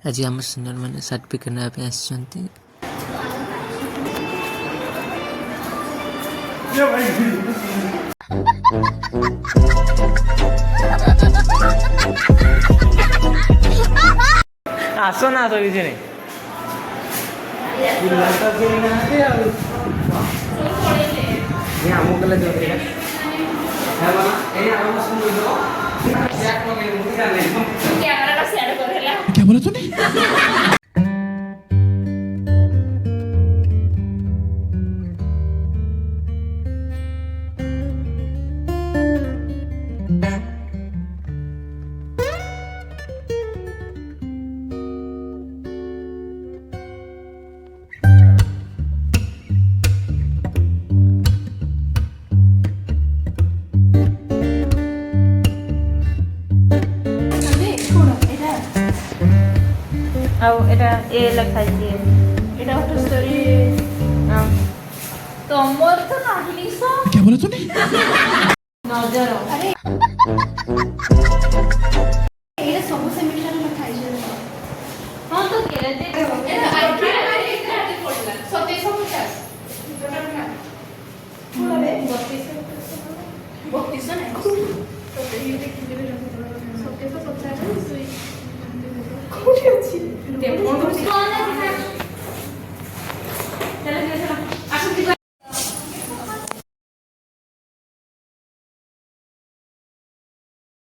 आज आम सिनियर मैंने सर्टिफिकेट नापी आसछन्ति। आसो ना आसो किसी नहीं क्या बोला तूने? ଆଉ ଏଟା ଏ ଲେଖା ହେଇଛି এটা একটা স্টোরি তোমার তো ନାହିଁ ସୋ क्या बोला तूने? ନଜର ଆରେ ଏଇଟା ସବୁ ସେମିଷ୍ଟାର ଲେଖା ହେଇଛି ହଁ ତ କେତେ ଏଟା ଆଇଟି ପଡିଲା 2750 ପୁରାବେ 32 ନାହିଁ 2750